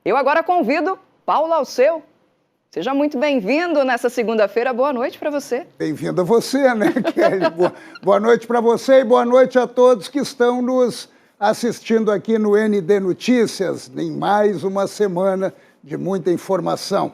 Eu agora convido Paulo Alceu. Seja muito bem-vindo nessa segunda-feira. Boa noite para você. Bem-vindo a você, né, Kelly? Boa noite para você e boa noite a todos que estão nos assistindo aqui no ND Notícias, em mais uma semana de muita informação.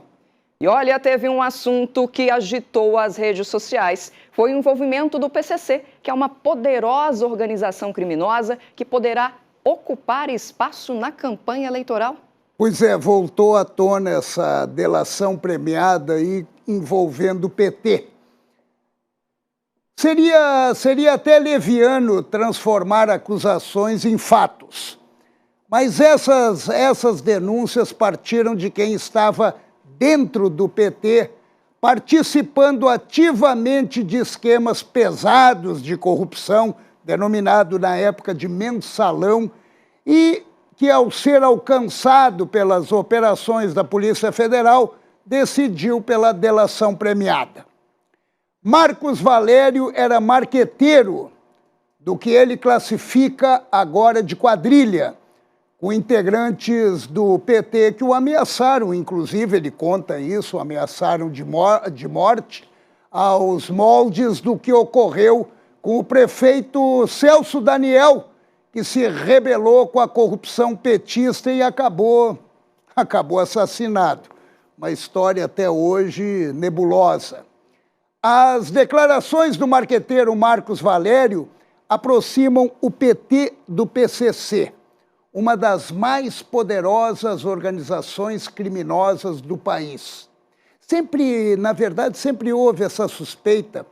E olha, teve um assunto que agitou as redes sociais. Foi o envolvimento do PCC, que é uma poderosa organização criminosa que poderá ocupar espaço na campanha eleitoral. Pois é, voltou à tona essa delação premiada aí envolvendo o PT. Seria até leviano transformar acusações em fatos. Mas essas denúncias partiram de quem estava dentro do PT, participando ativamente de esquemas pesados de corrupção, denominado na época de mensalão, e que, ao ser alcançado pelas operações da Polícia Federal, decidiu pela delação premiada. Marcos Valério era marqueteiro do que ele classifica agora de quadrilha, com integrantes do PT que o ameaçaram, inclusive, ele conta isso, ameaçaram de morte, aos moldes do que ocorreu com o prefeito Celso Daniel, que se rebelou com a corrupção petista e acabou assassinado. Uma história até hoje nebulosa. As declarações do marqueteiro Marcos Valério aproximam o PT do PCC, uma das mais poderosas organizações criminosas do país. Na verdade, sempre houve essa suspeita,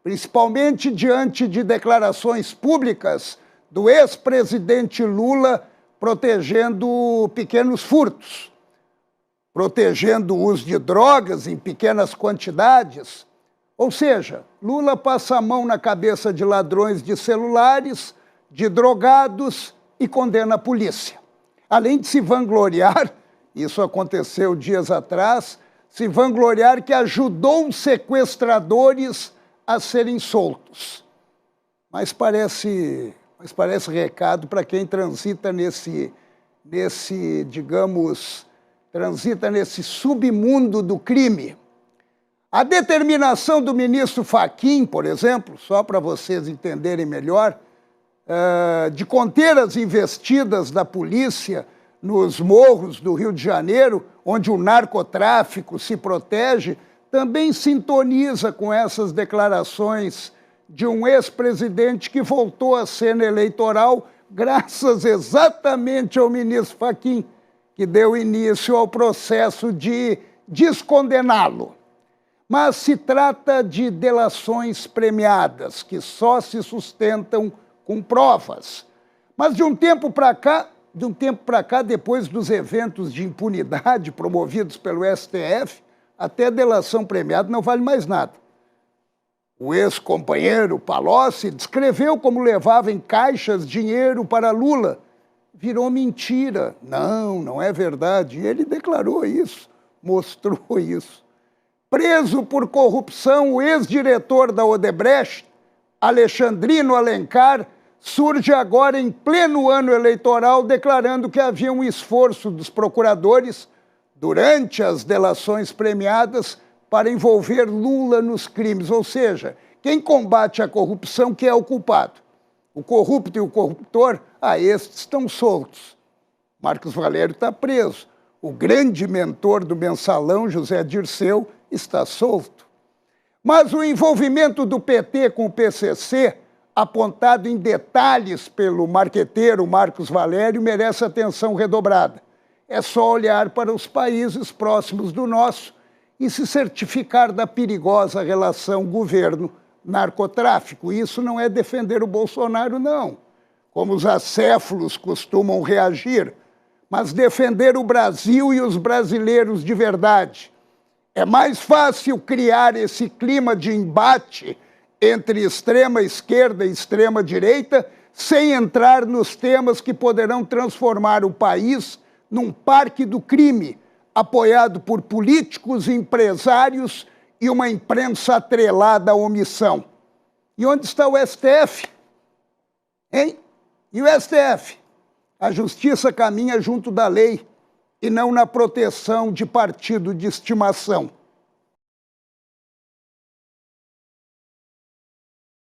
principalmente diante de declarações públicas do ex-presidente Lula protegendo pequenos furtos, protegendo o uso de drogas em pequenas quantidades. Ou seja, Lula passa a mão na cabeça de ladrões de celulares, de drogados e condena a polícia. Além de se vangloriar, isso aconteceu dias atrás, se vangloriar que ajudou os sequestradores a serem soltos. Mas parece recado para quem transita nesse submundo do crime. A determinação do ministro Fachin, por exemplo, só para vocês entenderem melhor, de conter as investidas da polícia nos morros do Rio de Janeiro, onde o narcotráfico se protege, também sintoniza com essas declarações de um ex-presidente que voltou à cena eleitoral graças exatamente ao ministro Fachin, que deu início ao processo de descondená-lo. Mas se trata de delações premiadas, que só se sustentam com provas. Mas de um tempo para cá, depois dos eventos de impunidade promovidos pelo STF, até delação premiada não vale mais nada. O ex-companheiro Palocci descreveu como levava em caixas dinheiro para Lula. Virou mentira. Não é verdade. E ele declarou isso, mostrou isso. Preso por corrupção, o ex-diretor da Odebrecht, Alexandrino Alencar, surge agora em pleno ano eleitoral declarando que havia um esforço dos procuradores, durante as delações premiadas, para envolver Lula nos crimes. Ou seja, quem combate a corrupção que é o culpado. O corrupto e o corruptor, estes estão soltos. Marcos Valério está preso. O grande mentor do mensalão, José Dirceu, está solto. Mas o envolvimento do PT com o PCC, apontado em detalhes pelo marqueteiro Marcos Valério, merece atenção redobrada. É só olhar para os países próximos do nosso e se certificar da perigosa relação governo-narcotráfico. Isso não é defender o Bolsonaro, não, como os acéfalos costumam reagir, mas defender o Brasil e os brasileiros de verdade. É mais fácil criar esse clima de embate entre extrema esquerda e extrema direita sem entrar nos temas que poderão transformar o país num parque do crime, apoiado por políticos, empresários e uma imprensa atrelada à omissão. E onde está o STF? Hein? E o STF? A justiça caminha junto da lei. e não na proteção de partido de estimação.